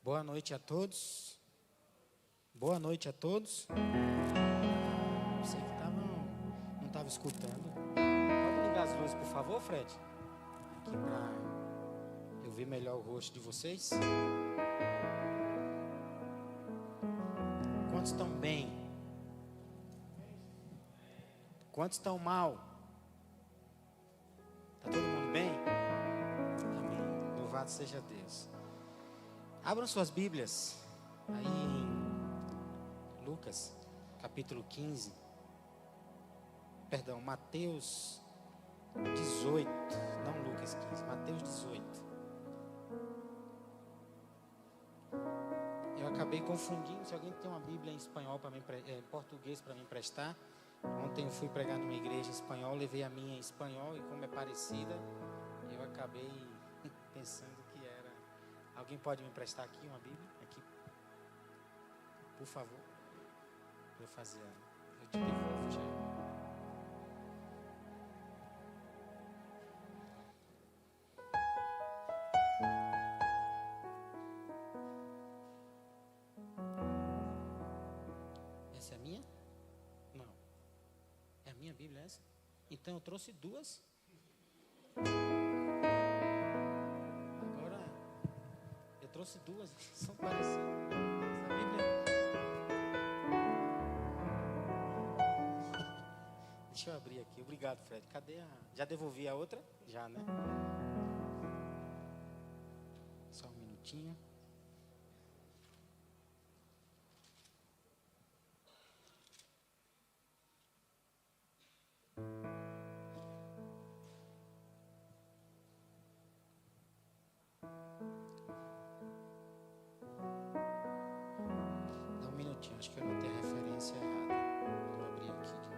Boa noite a todos. Boa noite a todos. Você que não estava escutando. Pode ligar as luzes, por favor, Fred? Aqui para eu ver melhor o rosto de vocês. Quantos estão bem? Quantos estão mal? Está todo mundo bem? Amém. Louvado seja Deus. Abram suas Bíblias aí em Lucas, capítulo 15. Perdão, Mateus 18. Não Lucas 15, Mateus 18. Eu acabei confundindo. Se alguém tem uma Bíblia em espanhol para mim, em português para me emprestar. Ontem eu fui pregar numa igreja em espanhol, levei a minha em espanhol e como é parecida, eu acabei pensando que era. Alguém pode me emprestar aqui uma Bíblia? Aqui, por favor. Para eu fazer. Eu te devolvo já. Essa é a minha? Não. É a minha Bíblia essa? Então eu trouxe duas. Trouxe duas, são parecidas. Essa Bíblia. Deixa eu abrir aqui. Obrigado, Fred. Cadê a. Já devolvi a outra? Já, né? Só um minutinho. Acho que eu anotei a referência errada. Vou abrir aqui de novo.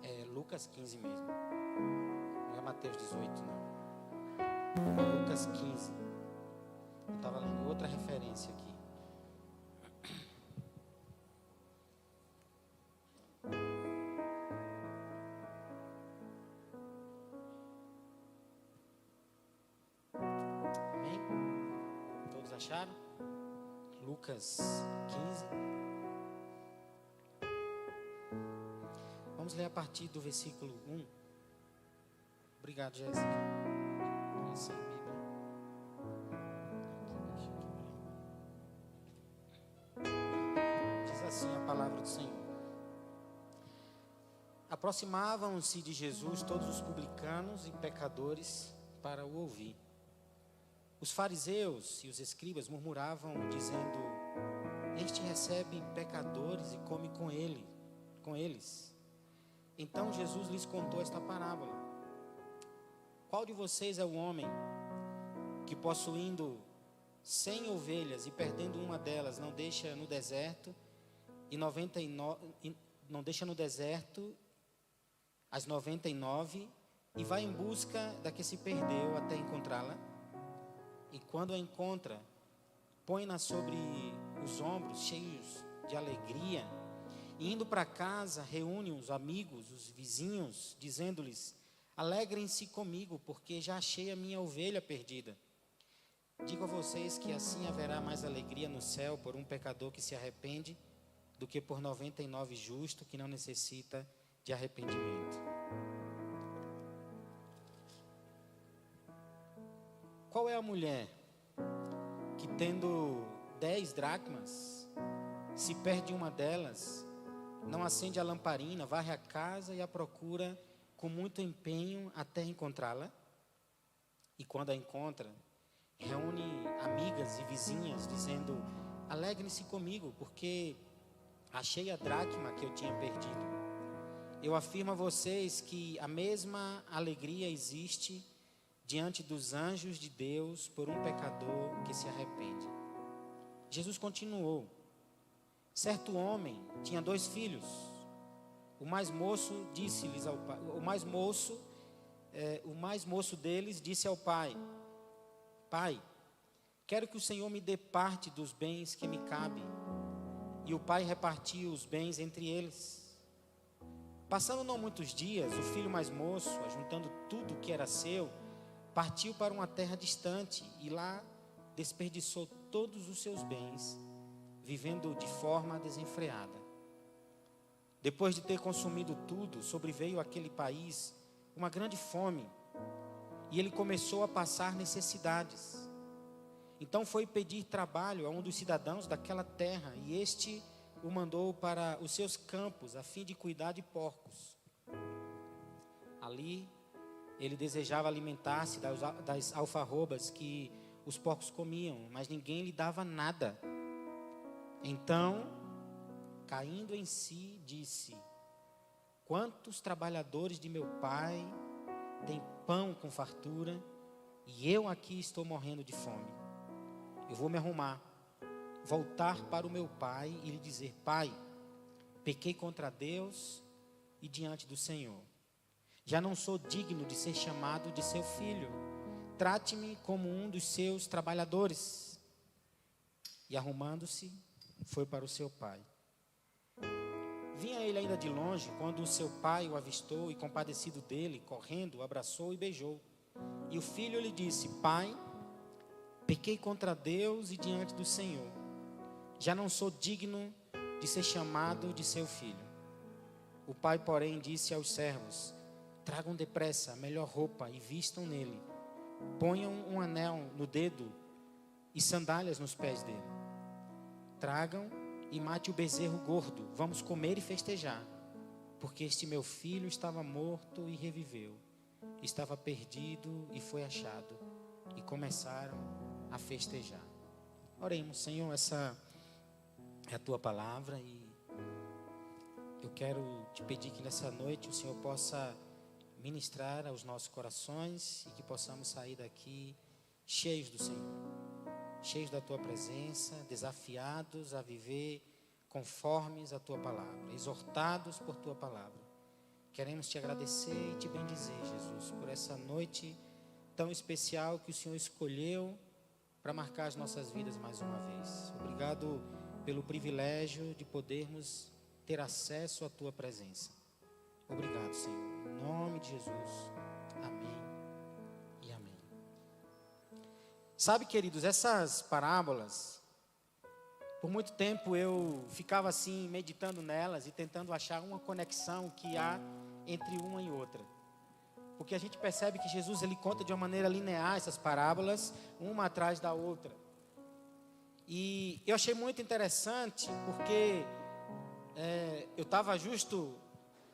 É Lucas 15 mesmo. Não é Mateus 18, não. É Lucas 15. Eu estava lendo outra referência aqui. Amém? Todos acharam? Lucas 15. Vamos ler a partir do versículo 1. Obrigado, Jéssica. Essa é a Bíblia. Diz assim a palavra do Senhor. Aproximavam-se de Jesus todos os publicanos e pecadores para o ouvir. Os fariseus e os escribas murmuravam, dizendo: Este recebe pecadores e come com eles. Então Jesus lhes contou esta parábola. Qual de vocês é o homem que, possuindo 100 ovelhas e perdendo uma delas, não deixa no deserto as 99 e vai em busca da que se perdeu até encontrá-la? E quando a encontra, põe-na sobre os ombros, cheios de alegria, e indo para casa, reúne os amigos, os vizinhos, dizendo-lhes: Alegrem-se comigo, porque já achei a minha ovelha perdida. Digo a vocês que assim haverá mais alegria no céu por um pecador que se arrepende, do que por 99 justos que não necessita de arrependimento. Qual é a mulher que, tendo 10 dracmas, se perde uma delas, não acende a lamparina, varre a casa e a procura com muito empenho até encontrá-la? E quando a encontra, reúne amigas e vizinhas, dizendo: Alegrem-se comigo, porque achei a dracma que eu tinha perdido. Eu afirmo a vocês que a mesma alegria existe diante dos anjos de Deus por um pecador que se arrepende. Jesus continuou: Certo homem tinha 2 filhos. O mais moço disse-lhes ao pai, o mais moço deles disse ao pai: Pai, quero que o Senhor me dê parte dos bens que me cabem. E o pai repartiu os bens entre eles. Passando não muitos dias, o filho mais moço, ajuntando tudo o que era seu, partiu para uma terra distante e lá desperdiçou todos os seus bens, vivendo de forma desenfreada. Depois de ter consumido tudo, sobreveio àquele país uma grande fome, e ele começou a passar necessidades. Então foi pedir trabalho a um dos cidadãos daquela terra, e este o mandou para os seus campos, a fim de cuidar de porcos. Ali, ele desejava alimentar-se das alfarrobas que os porcos comiam, mas ninguém lhe dava nada. Então, caindo em si, disse: quantos trabalhadores de meu pai têm pão com fartura, e eu aqui estou morrendo de fome. Eu vou me arrumar, voltar para o meu pai e lhe dizer: pai, pequei contra Deus e diante do Senhor. Já não sou digno de ser chamado de seu filho. Trate-me como um dos seus trabalhadores. E arrumando-se, foi para o seu pai. Vinha ele ainda de longe, quando o seu pai o avistou e, compadecido dele, correndo, o abraçou e beijou. E o filho lhe disse: pai, pequei contra Deus e diante do Senhor. Já não sou digno de ser chamado de seu filho. O pai, porém, disse aos servos: tragam depressa a melhor roupa e vistam nele. Ponham um anel no dedo e sandálias nos pés dele. Tragam e mate o bezerro gordo. Vamos comer e festejar. Porque este meu filho estava morto e reviveu. Estava perdido e foi achado. E começaram a festejar. Oremos. Senhor, essa é a tua palavra, e eu quero te pedir que nessa noite o Senhor possa ministrar aos nossos corações, e que possamos sair daqui cheios do Senhor, cheios da tua presença, desafiados a viver conformes a tua palavra, exortados por tua palavra. Queremos te agradecer e te bendizer, Jesus, por essa noite tão especial que o Senhor escolheu para marcar as nossas vidas mais uma vez. Obrigado pelo privilégio de podermos ter acesso à tua presença. Obrigado, Senhor. Em nome de Jesus. Amém e amém. Sabe, queridos, essas parábolas, por muito tempo eu ficava assim, meditando nelas e tentando achar uma conexão que há entre uma e outra. Porque a gente percebe que Jesus, ele conta de uma maneira linear essas parábolas, uma atrás da outra. E eu achei muito interessante, porque eu estava justo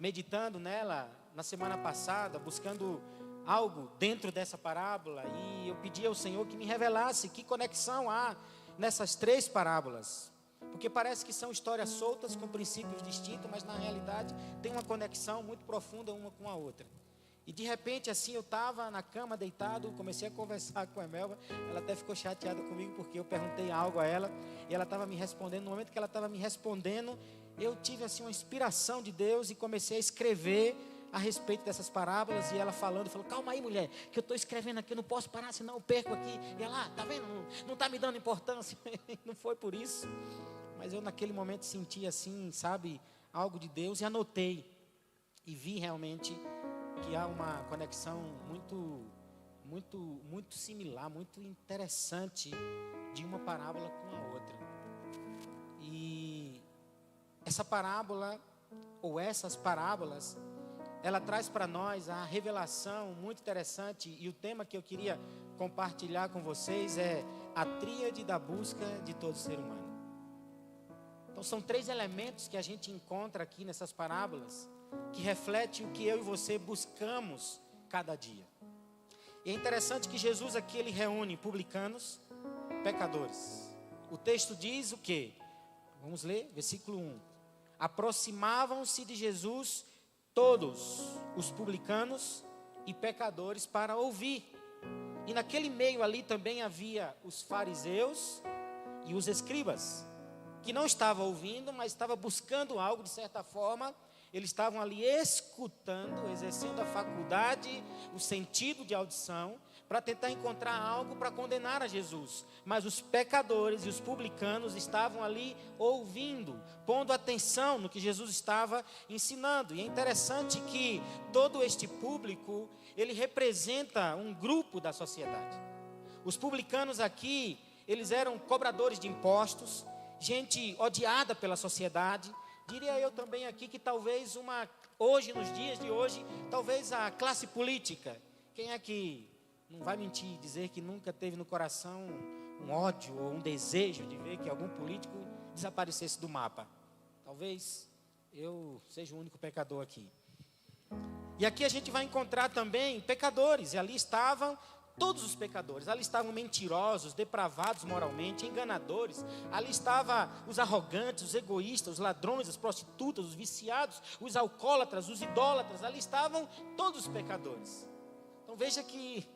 meditando nela na semana passada, buscando algo dentro dessa parábola, e eu pedi ao Senhor que me revelasse que conexão há nessas três parábolas, porque parece que são histórias soltas com princípios distintos, mas na realidade tem uma conexão muito profunda uma com a outra. E de repente assim eu estava na cama deitado, comecei a conversar com a Emelva. Ela até ficou chateada comigo porque eu perguntei algo a ela e ela estava me respondendo. No momento que ela estava me respondendo, eu tive assim uma inspiração de Deus e comecei a escrever a respeito dessas parábolas. E ela falou: calma aí, mulher, que eu estou escrevendo aqui, eu não posso parar, senão eu perco aqui. E ela: tá vendo, não está me dando importância. Não foi por isso, mas eu naquele momento senti assim, sabe, algo de Deus, e anotei e vi realmente que há uma conexão muito similar, muito interessante de uma parábola com a outra. E essa parábola, ou essas parábolas, ela traz para nós a revelação muito interessante, e o tema que eu queria compartilhar com vocês é a tríade da busca de todo ser humano. Então são três elementos que a gente encontra aqui nessas parábolas, que reflete o que eu e você buscamos cada dia. E é interessante que Jesus aqui, ele reúne publicanos, pecadores. O texto diz o quê? Vamos ler, versículo 1. Aproximavam-se de Jesus todos os publicanos e pecadores para ouvir. E naquele meio ali também havia os fariseus e os escribas, que não estavam ouvindo, mas estavam buscando algo, de certa forma. Eles estavam ali escutando, exercendo a faculdade, o sentido de audição, para tentar encontrar algo para condenar a Jesus. Mas os pecadores e os publicanos estavam ali ouvindo, pondo atenção no que Jesus estava ensinando. E é interessante que todo este público, ele representa um grupo da sociedade. Os publicanos aqui, eles eram cobradores de impostos, gente odiada pela sociedade. Diria eu também aqui que talvez hoje, nos dias de hoje, talvez a classe política. Quem é que não vai mentir, dizer que nunca teve no coração um ódio ou um desejo de ver que algum político desaparecesse do mapa? Talvez eu seja o único pecador aqui. E aqui a gente vai encontrar também pecadores, e ali estavam todos os pecadores. Ali estavam mentirosos, depravados moralmente, enganadores. Ali estavam os arrogantes, os egoístas, os ladrões, as prostitutas, os viciados, os alcoólatras, os idólatras. Ali estavam todos os pecadores. Então veja que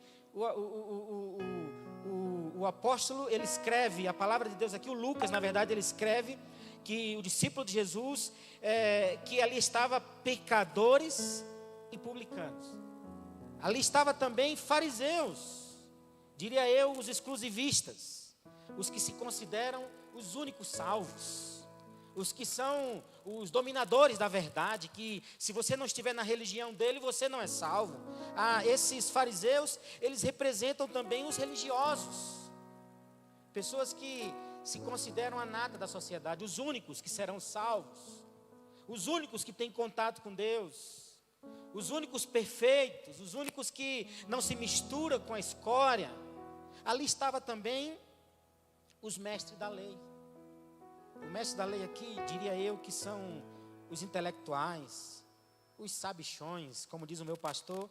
o apóstolo, ele escreve a palavra de Deus aqui, o Lucas, na verdade, ele escreve que o discípulo de Jesus, que ali estava pecadores e publicanos. Ali estava também fariseus, diria eu, os exclusivistas, os que se consideram os únicos salvos, os que são os dominadores da verdade, que se você não estiver na religião dele, você não é salvo. Esses fariseus, eles representam também os religiosos, pessoas que se consideram a nata da sociedade, os únicos que serão salvos, os únicos que têm contato com Deus, os únicos perfeitos, os únicos que não se misturam com a escória. Ali estava também os mestres da lei. O mestre da lei aqui, diria eu, que são os intelectuais, os sabichões, como diz o meu pastor,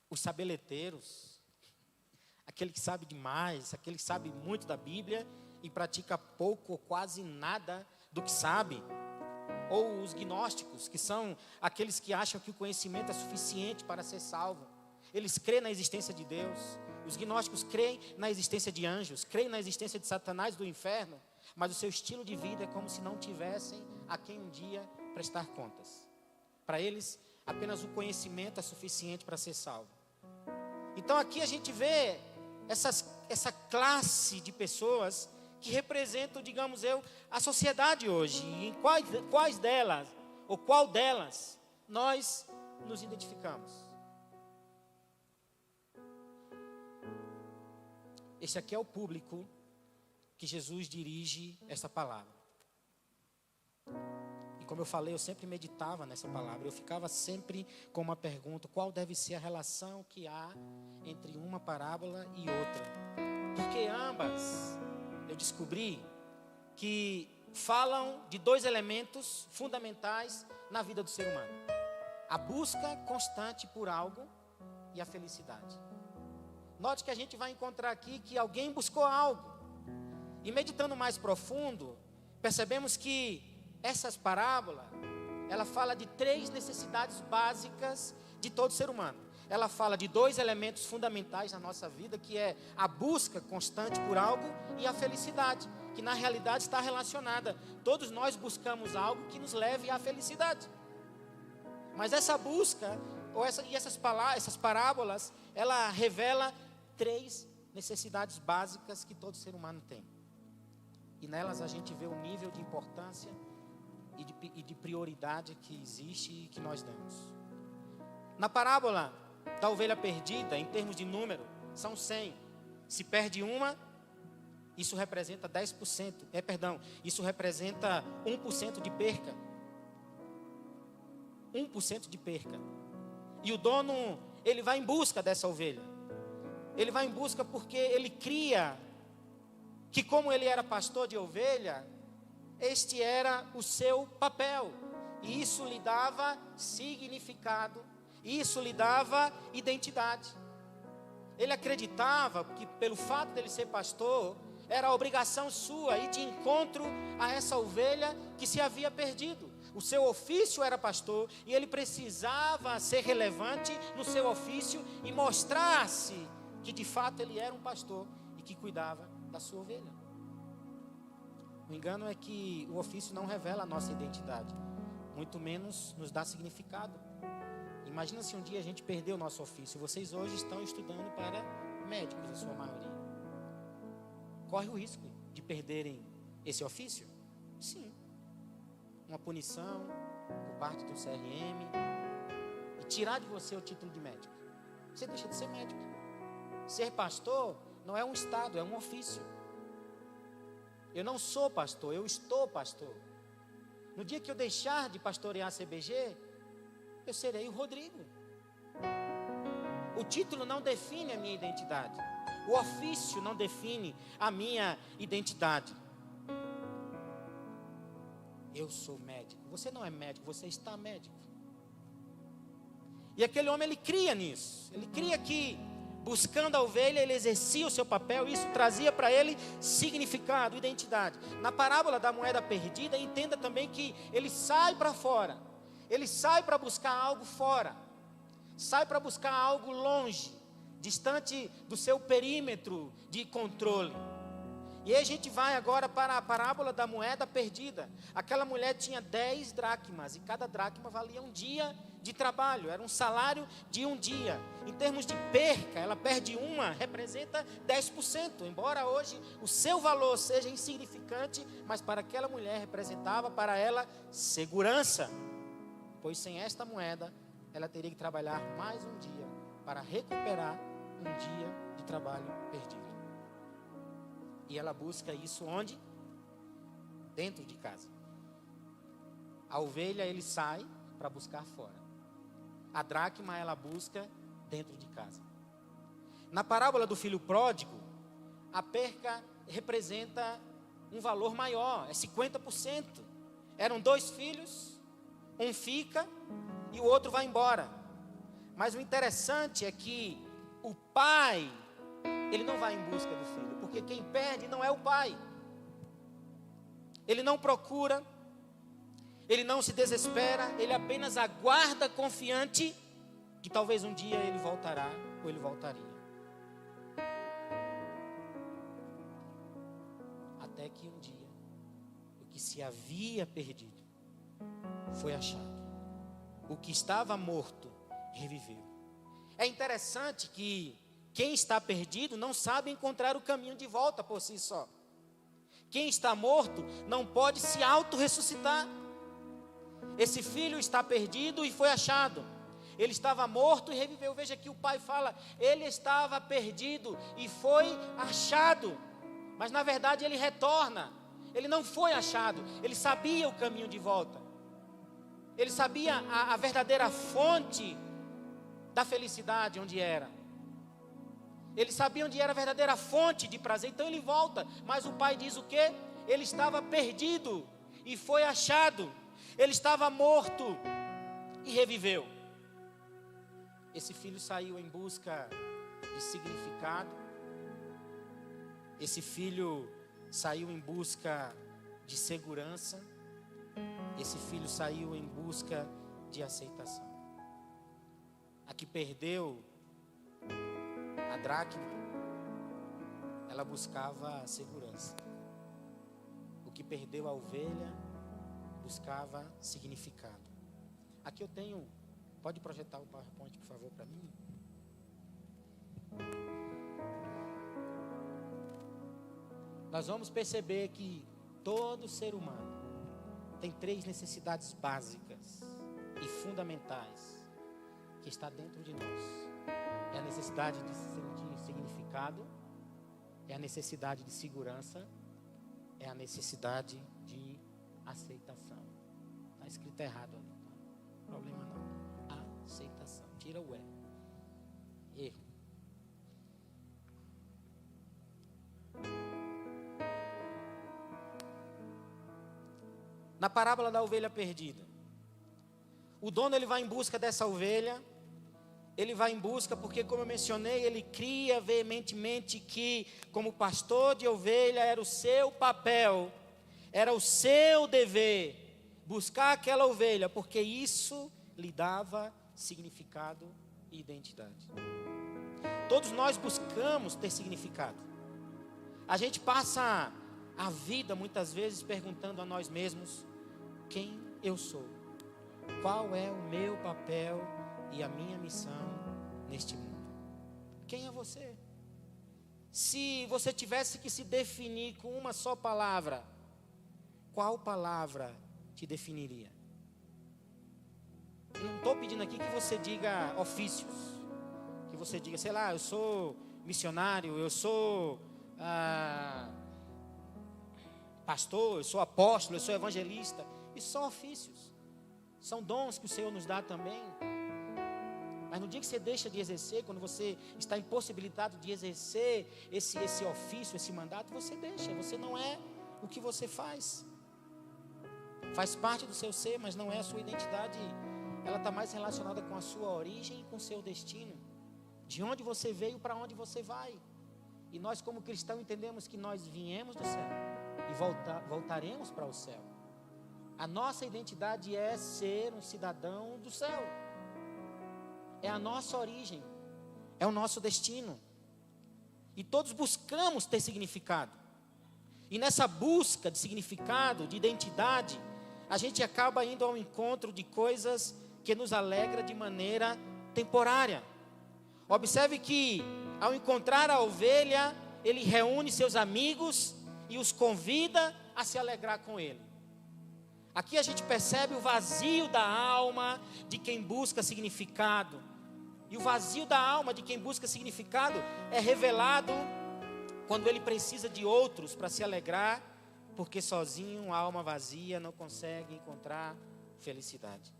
os sabeleteiros, aquele que sabe demais, aquele que sabe muito da Bíblia e pratica pouco ou quase nada do que sabe. Ou os gnósticos, que são aqueles que acham que o conhecimento é suficiente para ser salvo. Eles creem na existência de Deus. Os gnósticos creem na existência de anjos, creem na existência de Satanás, do inferno, mas o seu estilo de vida é como se não tivessem a quem um dia prestar contas. Para eles, apenas o conhecimento é suficiente para ser salvo. Então aqui a gente vê essa classe de pessoas que representam, digamos a sociedade hoje. E em quais delas, ou qual delas, nós nos identificamos? Esse aqui é o público que Jesus dirige essa palavra. E como eu falei, eu sempre meditava nessa palavra. Eu ficava sempre com uma pergunta: qual deve ser a relação que há entre uma parábola e outra? Porque ambas, eu descobri que falam de dois elementos fundamentais na vida do ser humano: a busca constante por algo e a felicidade. Note que a gente vai encontrar aqui que alguém buscou algo. E meditando mais profundo, percebemos que essas parábolas, ela fala de três necessidades básicas de todo ser humano. Ela fala de dois elementos fundamentais na nossa vida, que é a busca constante por algo e a felicidade, que na realidade está relacionada. Todos nós buscamos algo que nos leve à felicidade. Mas essa busca, essas parábolas, ela revela três necessidades básicas que todo ser humano tem. E nelas a gente vê o nível de importância e de prioridade que existe e que nós damos. Na parábola da ovelha perdida, em termos de número, são 100. Se perde uma, isso representa 10%. Isso representa 1% de perca. 1% de perca. E o dono, ele vai em busca dessa ovelha. Ele vai em busca porque ele cria que, como ele era pastor de ovelha, este era o seu papel. E isso lhe dava significado. Isso lhe dava identidade. Ele acreditava que, pelo fato dele ser pastor, era a obrigação sua ir de encontro a essa ovelha que se havia perdido. O seu ofício era pastor e ele precisava ser relevante no seu ofício e mostrar-se que de fato ele era um pastor e que cuidava da sua ovelha. O engano é que o ofício não revela a nossa identidade, muito menos nos dá significado. Imagina se um dia a gente perder o nosso ofício. Vocês hoje estão estudando para médicos, a sua maioria. Corre o risco de perderem esse ofício? Sim. Uma punição por parte do CRM e tirar de você o título de médico. Você deixa de ser médico. Ser pastor não é um estado, é um ofício. Eu não sou pastor, eu estou pastor. No dia que eu deixar de pastorear a CBG, eu serei o Rodrigo. O título não define a minha identidade. O ofício não define a minha identidade. Eu sou médico. Você não é médico, você está médico. E aquele homem, ele cria nisso. Ele cria que, buscando a ovelha, ele exercia o seu papel. E isso trazia para ele significado, identidade. Na parábola da moeda perdida, entenda também que ele sai para fora. Ele sai para buscar algo fora. Sai para buscar algo longe, distante do seu perímetro de controle. E aí a gente vai agora para a parábola da moeda perdida. Aquela mulher tinha 10 dracmas e cada dracma valia um dia de trabalho. Era um salário de um dia. Em termos de perca, ela perde uma, representa 10%. Embora hoje o seu valor seja insignificante, mas para aquela mulher representava para ela segurança. Pois sem esta moeda, ela teria que trabalhar mais um dia para recuperar um dia de trabalho perdido. E ela busca isso onde? Dentro de casa. A ovelha ele sai para buscar fora. A dracma ela busca dentro de casa. Na parábola do filho pródigo, a perca representa um valor maior, é 50%. Eram 2 filhos, um fica e o outro vai embora. Mas o interessante é que o pai, ele não vai em busca do filho, porque quem perde não é o pai. Ele não procura, ele não se desespera, ele apenas aguarda confiante que talvez um dia ele voltará ou ele voltaria. Até que um dia, o que se havia perdido foi achado. O que estava morto reviveu. É interessante que quem está perdido não sabe encontrar o caminho de volta por si só. Quem está morto não pode se auto-ressuscitar. Esse filho está perdido e foi achado. Ele estava morto e reviveu. Veja que o pai fala, ele estava perdido e foi achado. Mas na verdade ele retorna. Ele não foi achado, ele sabia o caminho de volta. Ele sabia a verdadeira fonte da felicidade, onde era. Ele sabia onde era a verdadeira fonte de prazer, então ele volta. Mas o pai diz o quê? Ele estava perdido e foi achado. Ele estava morto e reviveu. Esse filho saiu em busca de significado. Esse filho saiu em busca de segurança. Esse filho saiu em busca de aceitação. A que perdeu a dracma, ela buscava segurança. O que perdeu a ovelha, buscava significado. Aqui eu tenho, pode projetar o PowerPoint, por favor, para mim? Nós vamos perceber que todo ser humano tem 3 necessidades básicas e fundamentais que está dentro de nós. É a necessidade de sentir significado, é a necessidade de segurança, é a necessidade de aceitação. Está escrito errado ali, tá? Problema não. Aceitação. Tira o E. Erro. Na parábola da ovelha perdida, o dono ele vai em busca dessa ovelha. Ele vai em busca porque, como eu mencionei, ele cria veementemente que, como pastor de ovelha, era o seu papel, era o seu dever, buscar aquela ovelha, porque isso lhe dava significado e identidade. Todos nós buscamos ter significado. A gente passa a vida, muitas vezes, perguntando a nós mesmos, quem eu sou? Qual é o meu papel e a minha missão neste mundo? Quem é você? Se você tivesse que se definir com uma só palavra, qual palavra te definiria? Eu não estou pedindo aqui que você diga ofícios, que você diga, sei lá, eu sou missionário, eu sou pastor, eu sou apóstolo, eu sou evangelista. Isso são ofícios, são dons que o Senhor nos dá também. Mas no dia que você deixa de exercer, quando você está impossibilitado de exercer esse ofício, esse mandato, você deixa, você não é o que você faz. Faz parte do seu ser, mas não é a sua identidade. Ela está mais relacionada com a sua origem e com o seu destino. De onde você veio, para onde você vai. E nós como cristãos entendemos que nós viemos do céu e voltaremos para o céu. A nossa identidade é ser um cidadão do céu. É a nossa origem, é o nosso destino. E todos buscamos ter significado. E nessa busca de significado, de identidade, a gente acaba indo ao encontro de coisas que nos alegra de maneira temporária. Observe que ao encontrar a ovelha, ele reúne seus amigos e os convida a se alegrar com ele. Aqui a gente percebe o vazio da alma de quem busca significado. E o vazio da alma de quem busca significado é revelado quando ele precisa de outros para se alegrar, porque sozinho, a alma vazia não consegue encontrar felicidade.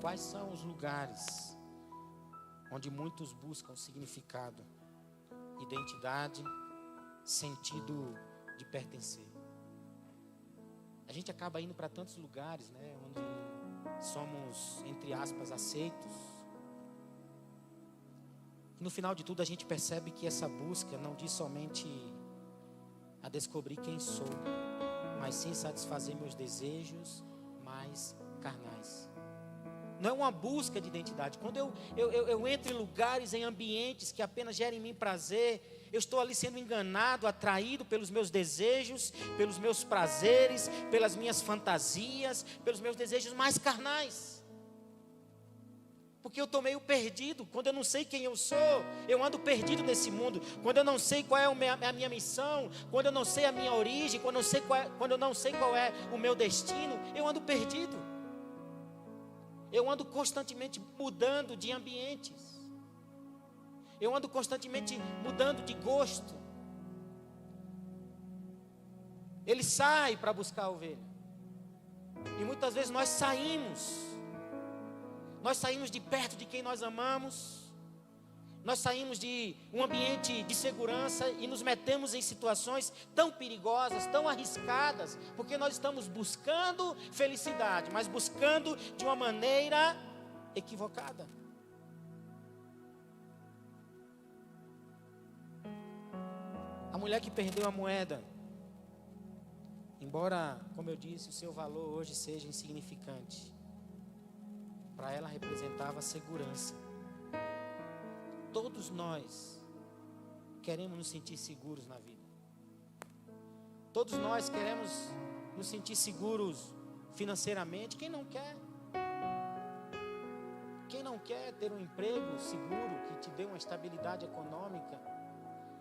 Quais são os lugares onde muitos buscam significado, identidade, sentido de pertencer? A gente acaba indo para tantos lugares, né, onde somos, entre aspas, aceitos. E no final de tudo a gente percebe que essa busca não diz somente a descobrir quem sou, mas sim satisfazer meus desejos mais carnais. Não é uma busca de identidade. Quando eu entro em lugares, em ambientes que apenas gerem em mim prazer, eu estou ali sendo enganado, atraído pelos meus desejos, pelos meus prazeres, pelas minhas fantasias, pelos meus desejos mais carnais. Porque eu estou meio perdido. Quando eu não sei quem eu sou, eu ando perdido nesse mundo. Quando eu não sei qual é a minha missão, quando eu não sei a minha origem, quando eu não sei qual é o meu destino, eu ando perdido. Eu ando constantemente mudando de ambientes. Eu ando constantemente mudando de gosto. Ele sai para buscar a ovelha. E muitas vezes nós saímos de perto de quem nós amamos. Nós saímos de um ambiente de segurança e nos metemos em situações tão perigosas, tão arriscadas, porque nós estamos buscando felicidade, mas buscando de uma maneira equivocada. A mulher que perdeu a moeda, embora, como eu disse, o seu valor hoje seja insignificante, para ela representava segurança. Todos nós queremos nos sentir seguros na vida. Todos nós queremos nos sentir seguros financeiramente. Quem não quer? Quem não quer ter um emprego seguro que te dê uma estabilidade econômica,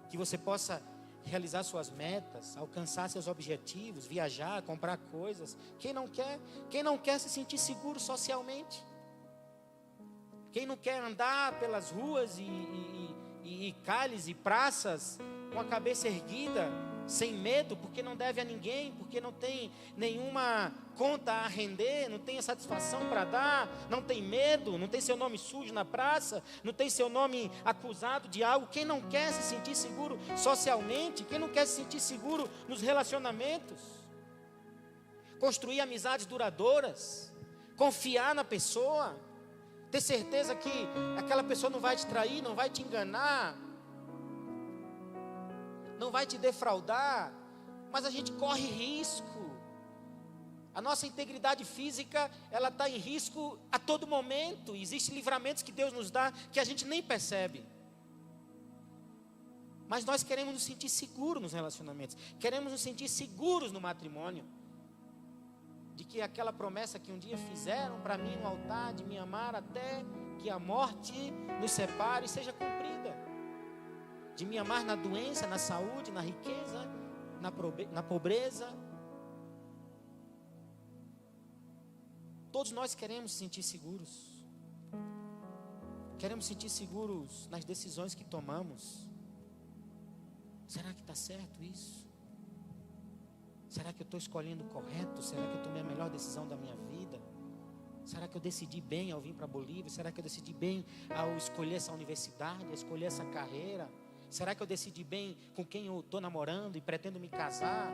que você possa realizar suas metas, alcançar seus objetivos, viajar, comprar coisas? Quem não quer? Quem não quer se sentir seguro socialmente? Quem não quer andar pelas ruas e calles e praças com a cabeça erguida, sem medo, porque não deve a ninguém, porque não tem nenhuma conta a render, não tem a satisfação para dar, não tem medo, não tem seu nome sujo na praça, não tem seu nome acusado de algo? Quem não quer se sentir seguro socialmente? Quem não quer se sentir seguro nos relacionamentos? Construir amizades duradouras, confiar na pessoa, ter certeza que aquela pessoa não vai te trair, não vai te enganar, não vai te defraudar. Mas a gente corre risco. A nossa integridade física, ela está em risco a todo momento. Existem livramentos que Deus nos dá que a gente nem percebe. Mas nós queremos nos sentir seguros nos relacionamentos. Queremos nos sentir seguros no matrimônio. De que aquela promessa que um dia fizeram para mim no altar, de me amar até que a morte nos separe, seja cumprida. De me amar na doença, na saúde, na riqueza, na pobreza. Todos nós queremos se sentir seguros. Queremos sentir seguros nas decisões que tomamos. Será que está certo isso? Será que eu estou escolhendo o correto? Será que eu tomei a melhor decisão da minha vida? Será que eu decidi bem ao vir para a Bolívia? Será que eu decidi bem ao escolher essa universidade, ao escolher essa carreira? Será que eu decidi bem com quem eu estou namorando e pretendo me casar?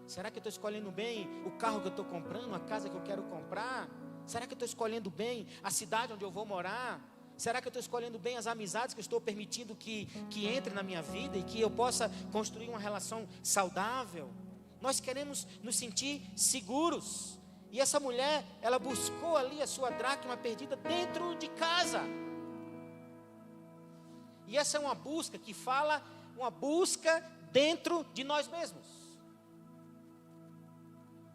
Será que eu estou escolhendo bem o carro que eu estou comprando, a casa que eu quero comprar? Será que eu estou escolhendo bem a cidade onde eu vou morar? Será que eu estou escolhendo bem as amizades que eu estou permitindo que entrem na minha vida e que eu possa construir uma relação saudável? Nós queremos nos sentir seguros. E essa mulher, ela buscou ali a sua dracma perdida dentro de casa. E essa é uma busca que fala, uma busca dentro de nós mesmos.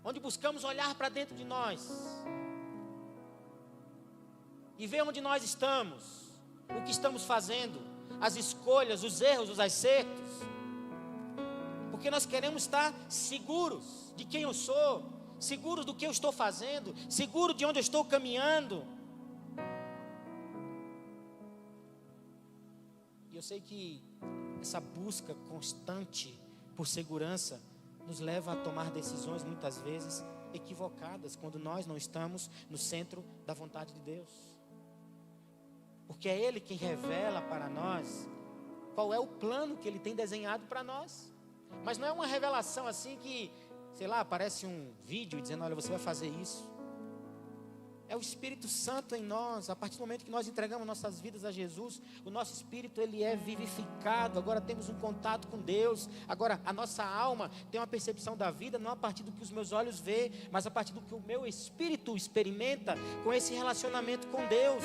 Onde buscamos olhar para dentro de nós. E ver onde nós estamos, o que estamos fazendo, as escolhas, os erros, os acertos. Porque nós queremos estar seguros de quem eu sou, seguros do que eu estou fazendo, seguro de onde eu estou caminhando. E eu sei que essa busca constante por segurança nos leva a tomar decisões muitas vezes equivocadas, quando nós não estamos no centro da vontade de Deus. Porque é Ele quem revela para nós qual é o plano que Ele tem desenhado para nós. Mas não é uma revelação assim que, sei lá, aparece um vídeo dizendo, olha, você vai fazer isso. É o Espírito Santo em nós. A partir do momento que nós entregamos nossas vidas a Jesus, o nosso espírito, ele é vivificado. Agora temos um contato com Deus. Agora a nossa alma tem uma percepção da vida, não a partir do que os meus olhos veem, mas a partir do que o meu espírito experimenta com esse relacionamento com Deus.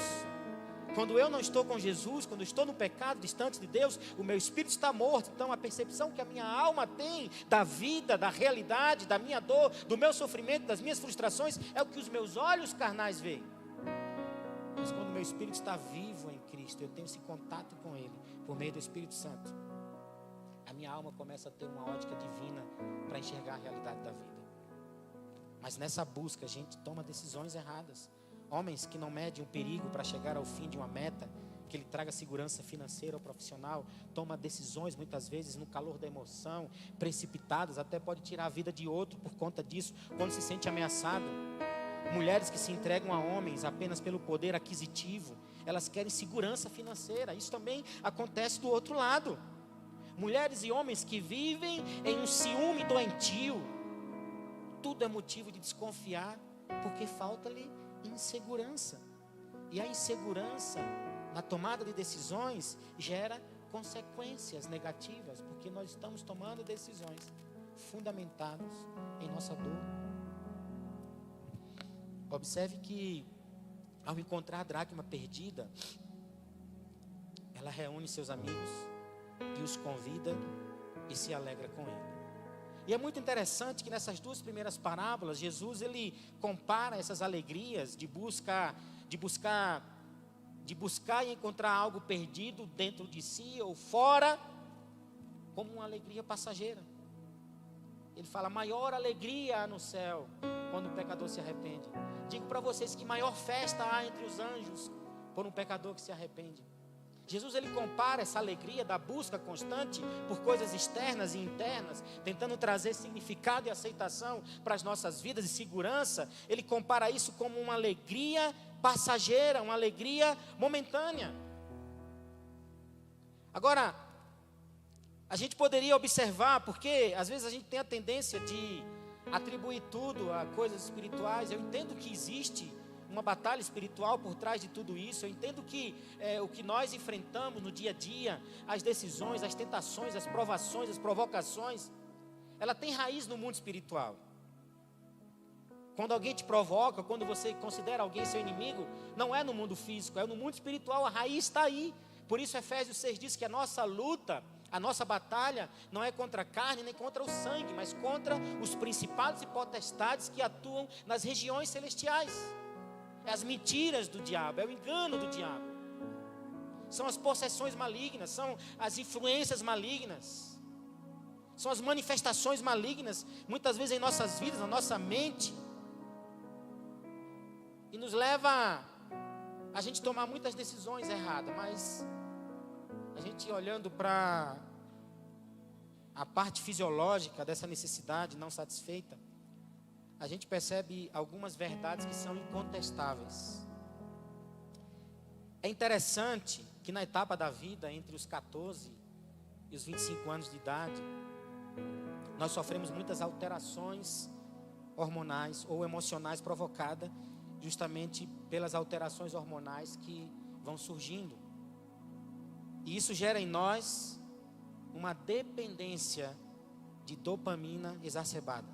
Quando eu não estou com Jesus, quando eu estou no pecado, distante de Deus, o meu espírito está morto. Então a percepção que a minha alma tem da vida, da realidade, da minha dor, do meu sofrimento, das minhas frustrações, é o que os meus olhos carnais veem. Mas quando o meu espírito está vivo em Cristo, eu tenho esse contato com Ele, por meio do Espírito Santo, a minha alma começa a ter uma ótica divina para enxergar a realidade da vida. Mas nessa busca a gente toma decisões erradas. Homens que não medem o perigo para chegar ao fim de uma meta, que lhe traga segurança financeira ou profissional, toma decisões muitas vezes no calor da emoção, precipitadas, até pode tirar a vida de outro por conta disso, quando se sente ameaçado. Mulheres que se entregam a homens apenas pelo poder aquisitivo, elas querem segurança financeira. Isso também acontece do outro lado. Mulheres e homens que vivem em um ciúme doentio, tudo é motivo de desconfiar, porque falta-lhe insegurança. E a insegurança na tomada de decisões gera consequências negativas, porque nós estamos tomando decisões fundamentadas em nossa dor. Observe que ao encontrar a dracma perdida, ela reúne seus amigos e os convida e se alegra com ele. E é muito interessante que nessas duas primeiras parábolas, Jesus ele compara essas alegrias de buscar e encontrar algo perdido dentro de si ou fora, como uma alegria passageira. Ele fala, maior alegria há no céu quando o pecador se arrepende. Digo para vocês que maior festa há entre os anjos por um pecador que se arrepende. Jesus ele compara essa alegria da busca constante por coisas externas e internas, tentando trazer significado e aceitação para as nossas vidas e segurança. Ele compara isso como uma alegria passageira, uma alegria momentânea. Agora, a gente poderia observar, porque às vezes a gente tem a tendência de atribuir tudo a coisas espirituais. Eu entendo que existe uma batalha espiritual por trás de tudo isso. Eu entendo que o que nós enfrentamos no dia a dia, as decisões, as tentações, as provações, as provocações, ela tem raiz no mundo espiritual. Quando alguém te provoca, quando você considera alguém seu inimigo, não é no mundo físico, é no mundo espiritual, a raiz está aí. Por isso Efésios 6 diz que a nossa luta, a nossa batalha não é contra a carne nem contra o sangue, mas contra os principados e potestades que atuam nas regiões celestiais. É as mentiras do diabo, é o engano do diabo. São as possessões malignas, são as influências malignas. São as manifestações malignas, muitas vezes em nossas vidas, na nossa mente. E nos leva a gente tomar muitas decisões erradas, mas a gente olhando para a parte fisiológica dessa necessidade não satisfeita, a gente percebe algumas verdades que são incontestáveis. É interessante que na etapa da vida, entre os 14 e os 25 anos de idade, nós sofremos muitas alterações hormonais ou emocionais provocadas justamente pelas alterações hormonais que vão surgindo. E isso gera em nós uma dependência de dopamina exacerbada.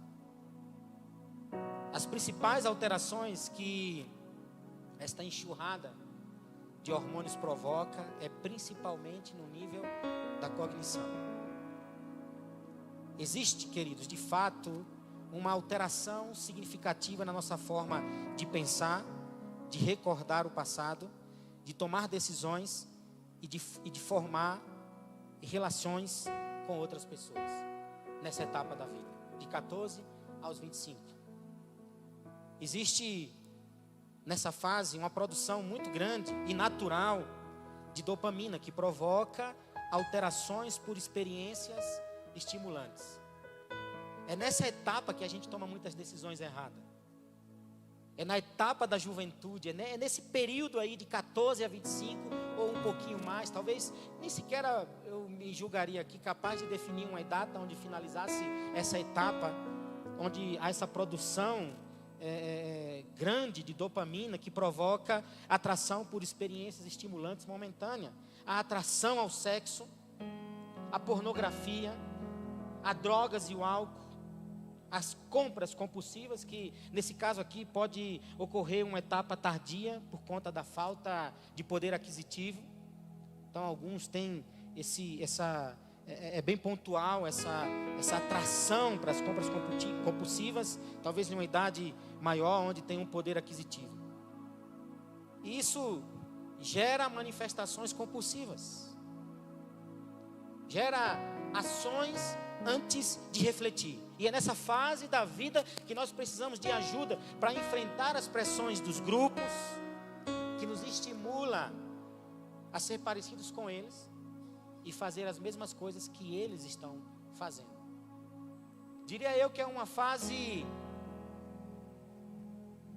As principais alterações que esta enxurrada de hormônios provoca é principalmente no nível da cognição. Existe, queridos, de fato, uma alteração significativa na nossa forma de pensar, de recordar o passado, de tomar decisões e de formar relações com outras pessoas nessa etapa da vida, de 14 aos 25. Existe nessa fase uma produção muito grande e natural de dopamina que provoca alterações por experiências estimulantes. É nessa etapa que a gente toma muitas decisões erradas. É na etapa da juventude, é nesse período aí de 14 a 25 ou um pouquinho mais, talvez nem sequer eu me julgaria aqui capaz de definir uma data onde finalizasse essa etapa, onde há essa produção grande de dopamina que provoca atração por experiências estimulantes momentâneas, a atração ao sexo, a pornografia, a drogas e o álcool, as compras compulsivas, que nesse caso aqui pode ocorrer uma etapa tardia por conta da falta de poder aquisitivo. Então alguns têm é bem pontual essa atração para as compras compulsivas, talvez em uma idade maior, onde tem um poder aquisitivo. E isso gera manifestações compulsivas, gera ações antes de refletir. E é nessa fase da vida que nós precisamos de ajuda para enfrentar as pressões dos grupos, que nos estimula a ser parecidos com eles e fazer as mesmas coisas que eles estão fazendo. Diria eu que é uma fase,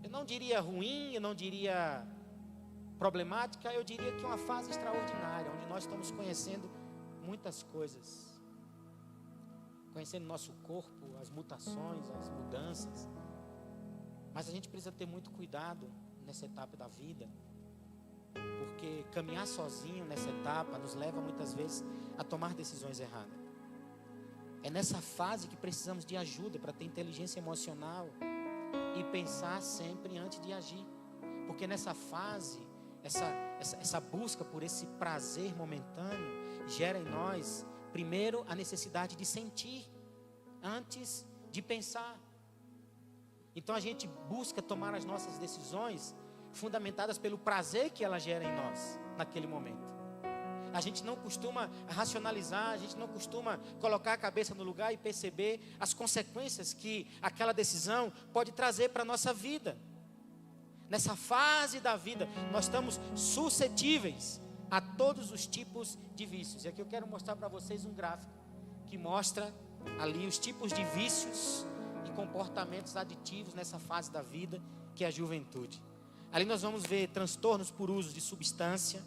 eu não diria ruim, eu não diria problemática, eu diria que é uma fase extraordinária, onde nós estamos conhecendo muitas coisas. Conhecendo nosso corpo, as mutações, as mudanças. Mas a gente precisa ter muito cuidado nessa etapa da vida, porque caminhar sozinho nessa etapa nos leva muitas vezes a tomar decisões erradas. É nessa fase que precisamos de ajuda para ter inteligência emocional e pensar sempre antes de agir. Porque nessa fase, essa busca por esse prazer momentâneo gera em nós, primeiro, a necessidade de sentir antes de pensar. Então a gente busca tomar as nossas decisões fundamentadas pelo prazer que ela gera em nós naquele momento. A gente não costuma racionalizar, a gente não costuma colocar a cabeça no lugar e perceber as consequências que aquela decisão pode trazer para a nossa vida. Nessa fase da vida, nós estamos suscetíveis a todos os tipos de vícios. E aqui eu quero mostrar para vocês um gráfico que mostra ali os tipos de vícios e comportamentos aditivos nessa fase da vida, que é a juventude. Ali nós vamos ver transtornos por uso de substância,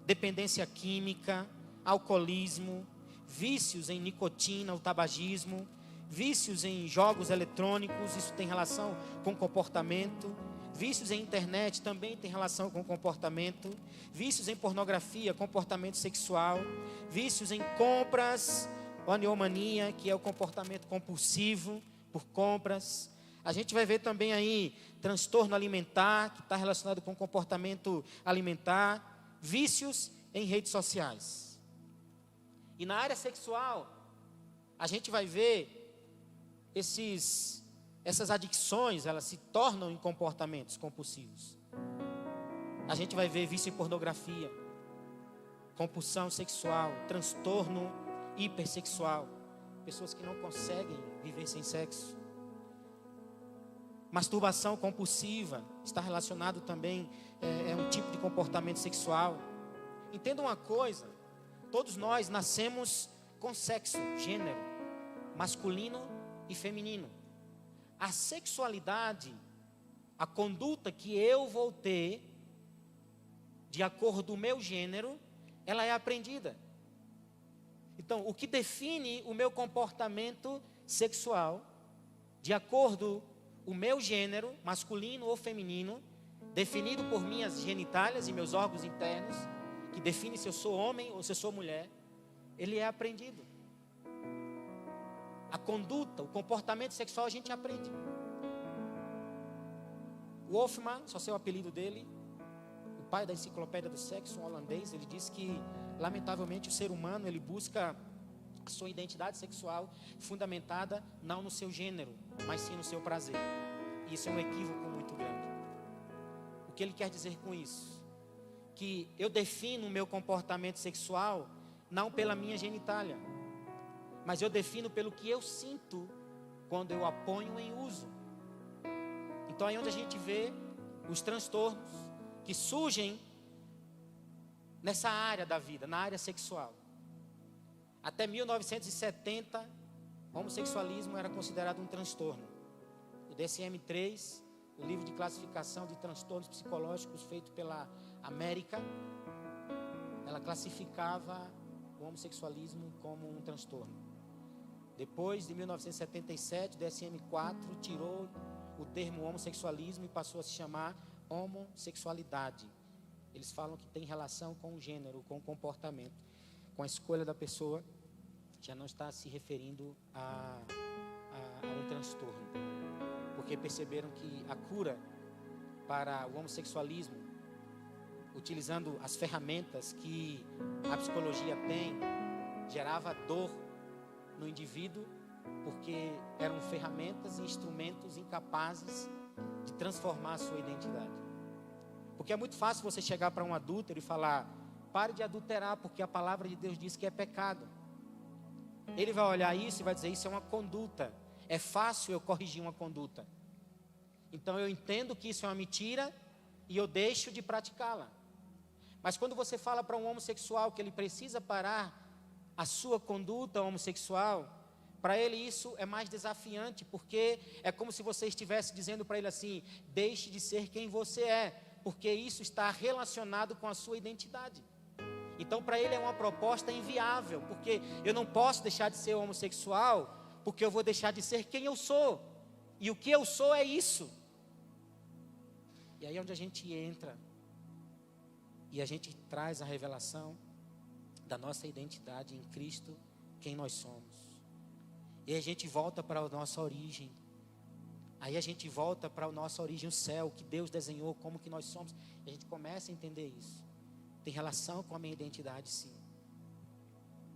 dependência química, alcoolismo, vícios em nicotina, o tabagismo, vícios em jogos eletrônicos, isso tem relação com comportamento. Vícios em internet também tem relação com comportamento. Vícios em pornografia, comportamento sexual. Vícios em compras, oniomania, que é o comportamento compulsivo por compras. A gente vai ver também aí transtorno alimentar, que está relacionado com comportamento alimentar. Vícios em redes sociais. E na área sexual, a gente vai ver essas adicções, elas se tornam em comportamentos compulsivos. A gente vai ver vício em pornografia, compulsão sexual, transtorno hipersexual, pessoas que não conseguem viver sem sexo. Masturbação compulsiva está relacionado também, é um tipo de comportamento sexual. Entenda uma coisa, todos nós nascemos com sexo, gênero, masculino e feminino. A sexualidade, a conduta que eu vou ter, de acordo com o meu gênero, ela é aprendida. Então, o que define o meu comportamento sexual, de acordo com o meu gênero, masculino ou feminino, definido por minhas genitálias e meus órgãos internos, que define se eu sou homem ou se eu sou mulher, ele é aprendido. A conduta, o comportamento sexual a gente aprende. Wolfman, só sei o apelido dele, o pai da enciclopédia do sexo, um holandês, ele diz que, lamentavelmente, o ser humano, ele busca a sua identidade sexual fundamentada não no seu gênero, mas sim no seu prazer. E isso é um equívoco muito grande. O que ele quer dizer com isso? Que eu defino o meu comportamento sexual não pela minha genitália, mas eu defino pelo que eu sinto quando eu a ponho em uso. Então é onde a gente vê os transtornos que surgem nessa área da vida, na área sexual. Até 1970, o homossexualismo era considerado um transtorno. O DSM-3, o livro de classificação de transtornos psicológicos feito pela América, ela classificava o homossexualismo como um transtorno. Depois de 1977, o DSM-4 tirou o termo homossexualismo e passou a se chamar homossexualidade. Eles falam que tem relação com o gênero, com o comportamento, com a escolha da pessoa, já não está se referindo a um transtorno. Porque perceberam que a cura para o homossexualismo, utilizando as ferramentas que a psicologia tem, gerava dor no indivíduo, porque eram ferramentas e instrumentos incapazes de transformar a sua identidade. Porque é muito fácil você chegar para um adúltero e falar: pare de adulterar, porque a palavra de Deus diz que é pecado. Ele vai olhar isso e vai dizer: isso é uma conduta. É fácil eu corrigir uma conduta. Então eu entendo que isso é uma mentira e eu deixo de praticá-la. Mas quando você fala para um homossexual que ele precisa parar a sua conduta homossexual, para ele isso é mais desafiante, porque é como se você estivesse dizendo para ele assim: deixe de ser quem você é, porque isso está relacionado com a sua identidade. Então para ele é uma proposta inviável, porque eu não posso deixar de ser homossexual, porque eu vou deixar de ser quem eu sou, e o que eu sou é isso. E aí é onde a gente entra, e a gente traz a revelação da nossa identidade em Cristo, quem nós somos. E a gente volta para a nossa origem. Aí a gente volta para a nossa origem, o céu, que Deus desenhou, como que nós somos. E a gente começa a entender isso. Tem relação com a minha identidade, sim.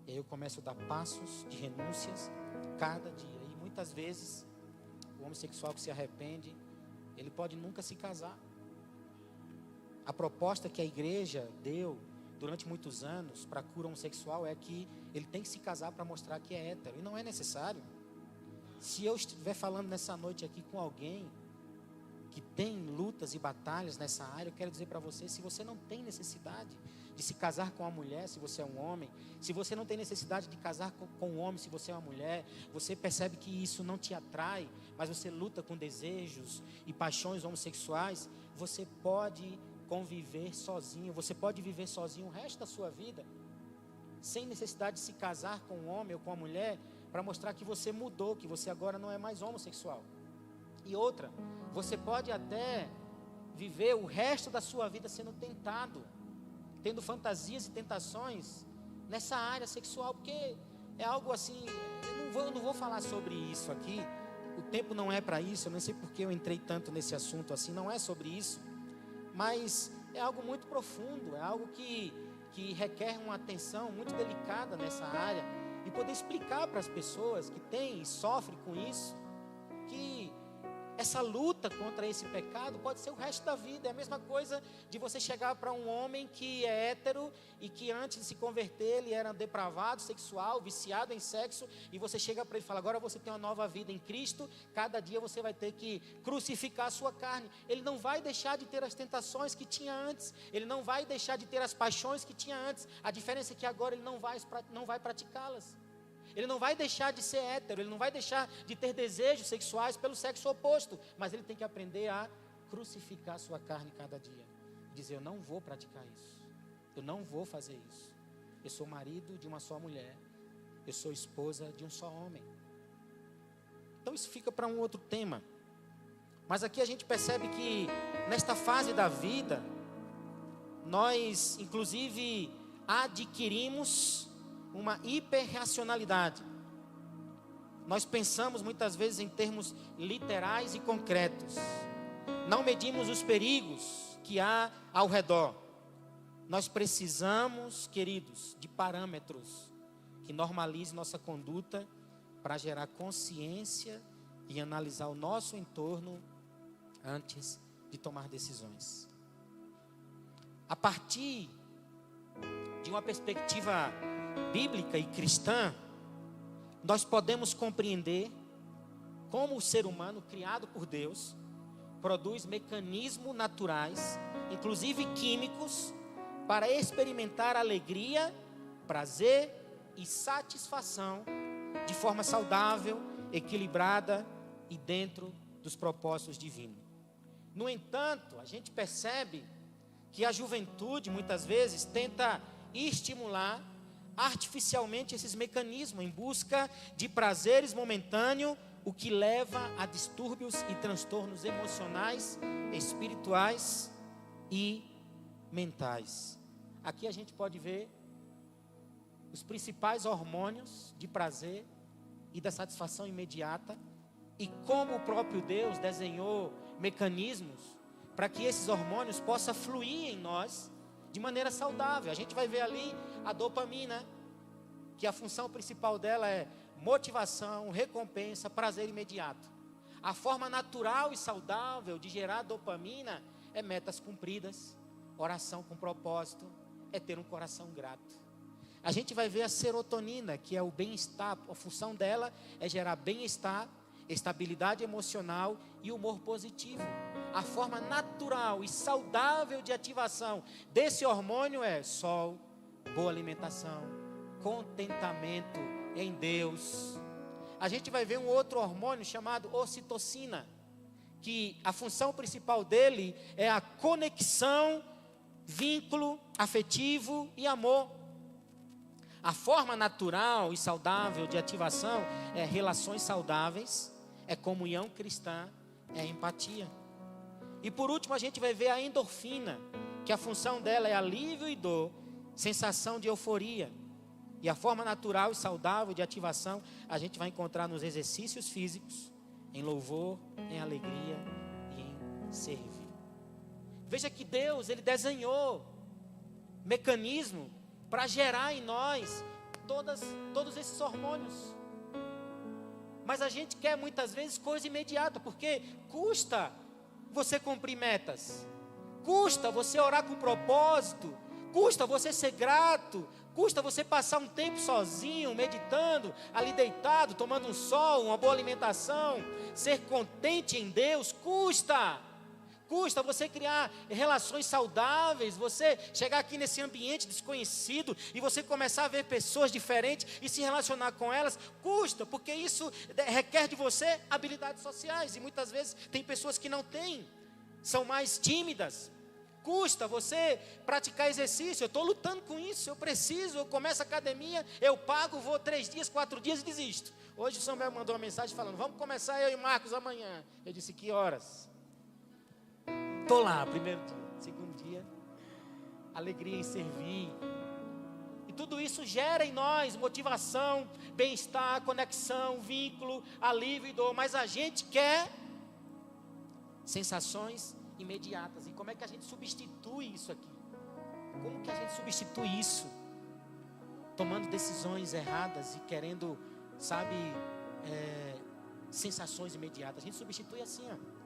E aí eu começo a dar passos de renúncias cada dia. E muitas vezes, o homossexual que se arrepende, ele pode nunca se casar. A proposta que a igreja deu durante muitos anos para a cura homossexual é que ele tem que se casar para mostrar que é hétero. E não é necessário. Se eu estiver falando nessa noite aqui com alguém que tem lutas e batalhas nessa área, eu quero dizer para você: se você não tem necessidade de se casar com uma mulher, se você é um homem, se você não tem necessidade de casar com um homem, se você é uma mulher, você percebe que isso não te atrai, mas você luta com desejos e paixões homossexuais, você pode conviver sozinho, você pode viver sozinho o resto da sua vida, sem necessidade de se casar com um homem ou com uma mulher, para mostrar que você mudou, que você agora não é mais homossexual. E outra, você pode até viver o resto da sua vida sendo tentado, tendo fantasias e tentações nessa área sexual, porque é algo assim, eu não vou falar sobre isso aqui, o tempo não é para isso, eu não sei porque eu entrei tanto nesse assunto assim, não é sobre isso, mas é algo muito profundo, é algo que requer uma atenção muito delicada nessa área, e poder explicar para as pessoas que têm e sofrem com isso, que essa luta contra esse pecado pode ser o resto da vida. É a mesma coisa de você chegar para um homem que é hétero e que antes de se converter ele era depravado, sexual, viciado em sexo, e você chega para ele e fala: agora você tem uma nova vida em Cristo, cada dia você vai ter que crucificar a sua carne. Ele não vai deixar de ter as tentações que tinha antes, ele não vai deixar de ter as paixões que tinha antes, a diferença é que agora ele não vai praticá-las. Ele não vai deixar de ser hétero, ele não vai deixar de ter desejos sexuais pelo sexo oposto, mas ele tem que aprender a crucificar sua carne cada dia. Dizer, eu não vou praticar isso, eu não vou fazer isso. Eu sou marido de uma só mulher, eu sou esposa de um só homem. Então isso fica para um outro tema. Mas aqui a gente percebe que nesta fase da vida, nós inclusive adquirimos uma hiperracionalidade. Nós pensamos muitas vezes em termos literais e concretos. Não medimos os perigos que há ao redor. Nós precisamos, queridos, de parâmetros que normalizem nossa conduta para gerar consciência e analisar o nosso entorno antes de tomar decisões. A partir de uma perspectiva bíblica e cristã, nós podemos compreender como o ser humano, criado por Deus, produz mecanismos naturais, inclusive químicos, para experimentar alegria, prazer e satisfação de forma saudável, equilibrada e dentro dos propósitos divinos. No entanto, a gente percebe que a juventude muitas vezes tenta estimular artificialmente esses mecanismos em busca de prazeres momentâneos, o que leva a distúrbios e transtornos emocionais, espirituais e mentais. Aqui a gente pode ver os principais hormônios de prazer e da satisfação imediata e como o próprio Deus desenhou mecanismos para que esses hormônios possam fluir em nós de maneira saudável. A gente vai ver ali a dopamina, que a função principal dela é motivação, recompensa, prazer imediato. A forma natural e saudável de gerar dopamina é metas cumpridas, oração com propósito, é ter um coração grato. A gente vai ver a serotonina, que é o bem-estar, a função dela é gerar bem-estar, estabilidade emocional e humor positivo. A forma natural e saudável de ativação desse hormônio é sol, boa alimentação, contentamento em Deus. A gente vai ver um outro hormônio chamado ocitocina, que a função principal dele é a conexão, vínculo afetivo e amor. A forma natural e saudável de ativação é relações saudáveis, é comunhão cristã, é empatia. E por último a gente vai ver a endorfina, que a função dela é alívio e dor, sensação de euforia. E a forma natural e saudável de ativação a gente vai encontrar nos exercícios físicos, em louvor, em alegria e em servir. Veja que Deus, Ele desenhou mecanismo para gerar em nós todos esses hormônios. Mas a gente quer muitas vezes coisa imediata, porque custa você cumprir metas, custa você orar com propósito, custa você ser grato, custa você passar um tempo sozinho, meditando, ali deitado, tomando um sol, uma boa alimentação, ser contente em Deus, custa você criar relações saudáveis, você chegar aqui nesse ambiente desconhecido e você começar a ver pessoas diferentes e se relacionar com elas, custa, porque isso requer de você habilidades sociais, e muitas vezes tem pessoas que não têm, são mais tímidas. Custa você praticar exercício, eu estou lutando com isso, eu começo a academia, eu pago, vou 3 dias, 4 dias e desisto. Hoje o Samuel mandou uma mensagem falando, vamos começar eu e Marcos amanhã. Eu disse, que horas? Estou lá, primeiro dia, segundo dia, alegria em servir. E tudo isso gera em nós motivação, bem-estar, conexão, vínculo, alívio e dor. Mas a gente quer sensações imediatas. E como é que a gente substitui isso aqui? Como que a gente substitui isso? Tomando decisões erradas e querendo, sensações imediatas. A gente substitui assim, ó.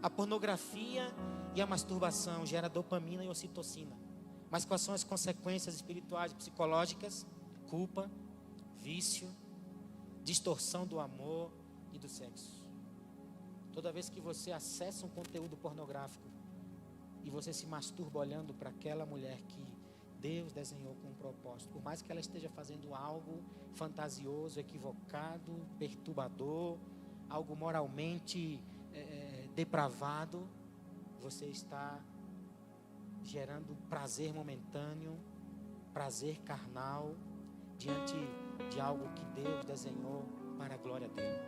A pornografia e a masturbação gera dopamina e ocitocina. Mas quais são as consequências espirituais e psicológicas? Culpa, vício, distorção do amor e do sexo. Toda vez que você acessa um conteúdo pornográfico e você se masturba olhando para aquela mulher que Deus desenhou com um propósito. Por mais que ela esteja fazendo algo fantasioso, equivocado, perturbador, algo moralmente depravado, você está gerando prazer momentâneo, prazer carnal, diante de algo que Deus desenhou para a glória dele.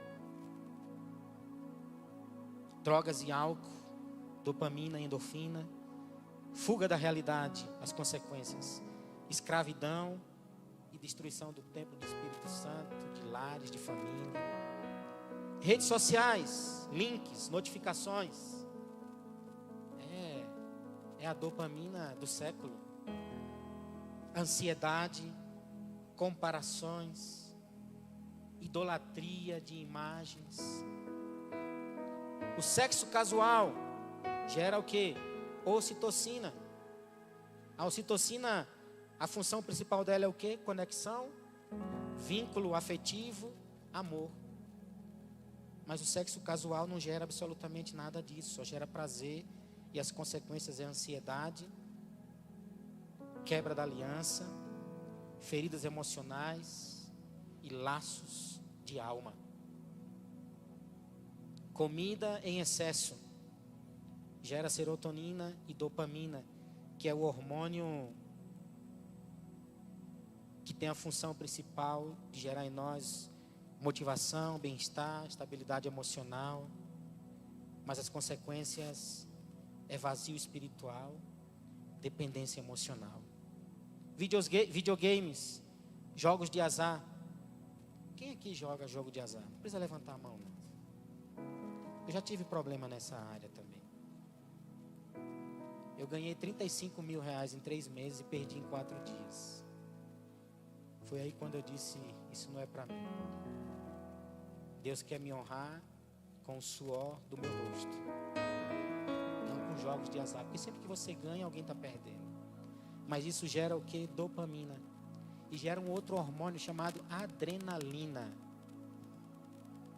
Drogas e álcool, dopamina e endorfina, fuga da realidade, as consequências, escravidão e destruição do templo do Espírito Santo, de lares, de família. Redes sociais, links, notificações. É a dopamina do século. Ansiedade, comparações, idolatria de imagens. O sexo casual gera o quê? Ocitocina. A ocitocina, a função principal dela é o quê? Conexão, vínculo afetivo, amor. Mas o sexo casual não gera absolutamente nada disso, só gera prazer, e as consequências é ansiedade, quebra da aliança, feridas emocionais e laços de alma. Comida em excesso gera serotonina e dopamina, que é o hormônio que tem a função principal de gerar em nós motivação, bem-estar, estabilidade emocional. Mas as consequências é vazio espiritual, dependência emocional. Videogames, jogos de azar. Quem aqui joga jogo de azar? Não precisa levantar a mão, não. Eu já tive problema nessa área também. Eu ganhei 35 mil reais em 3 meses e perdi em 4 dias. Foi aí quando eu disse, isso não é para mim. Deus quer me honrar com o suor do meu rosto, não com jogos de azar. Porque sempre que você ganha, alguém está perdendo. Mas isso gera o que? Dopamina. E gera um outro hormônio chamado adrenalina.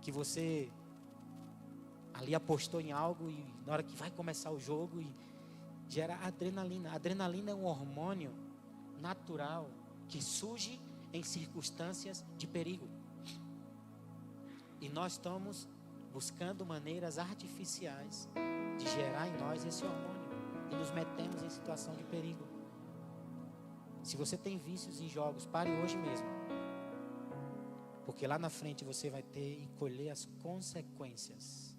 Que você ali apostou em algo e na hora que vai começar o jogo, e gera adrenalina. A adrenalina é um hormônio natural que surge em circunstâncias de perigo. E nós estamos buscando maneiras artificiais de gerar em nós esse hormônio. E nos metemos em situação de perigo. Se você tem vícios em jogos, pare hoje mesmo. Porque lá na frente você vai ter e colher as consequências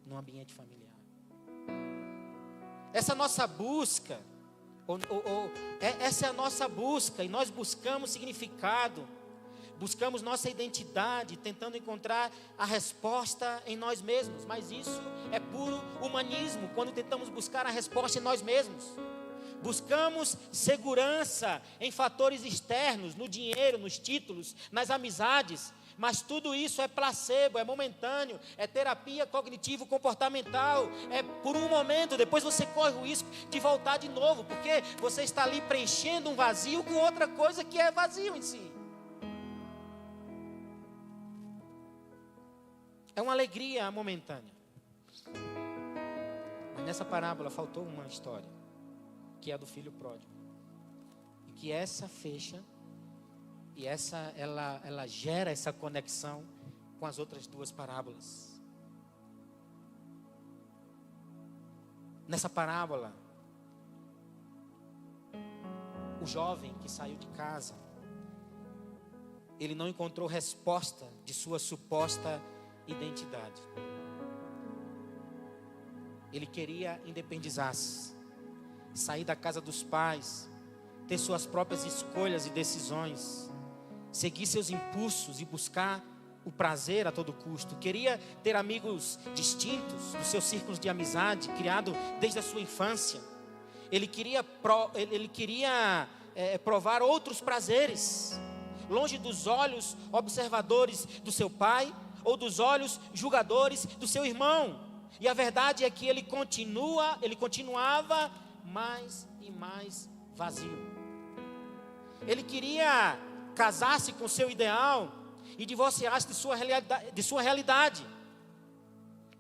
no ambiente familiar. Essa nossa busca, essa é a nossa busca, e nós buscamos significado, buscamos nossa identidade, tentando encontrar a resposta em nós mesmos. Mas isso é puro humanismo, quando tentamos buscar a resposta em nós mesmos. Buscamos segurança em fatores externos, no dinheiro, nos títulos, nas amizades. Mas tudo isso é placebo, é momentâneo, é terapia cognitivo-comportamental. É por um momento, depois você corre o risco de voltar de novo, porque você está ali preenchendo um vazio com outra coisa que é vazio em si. É uma alegria momentânea. Mas nessa parábola faltou uma história, que é a do filho pródigo. E que essa fecha, e ela gera essa conexão com as outras duas parábolas. Nessa parábola, o jovem que saiu de casa, ele não encontrou resposta de sua suposta identidade. Ele queria independizar-se, sair da casa dos pais, ter suas próprias escolhas e decisões, seguir seus impulsos e buscar o prazer a todo custo. Queria ter amigos distintos dos seus círculos de amizade, criado desde a sua infância. Ele queria provar outros prazeres, longe dos olhos observadores do seu pai ou dos olhos julgadores do seu irmão. E a verdade é que ele continuava mais e mais vazio. Ele queria casar-se com seu ideal e divorciar-se de sua realidade.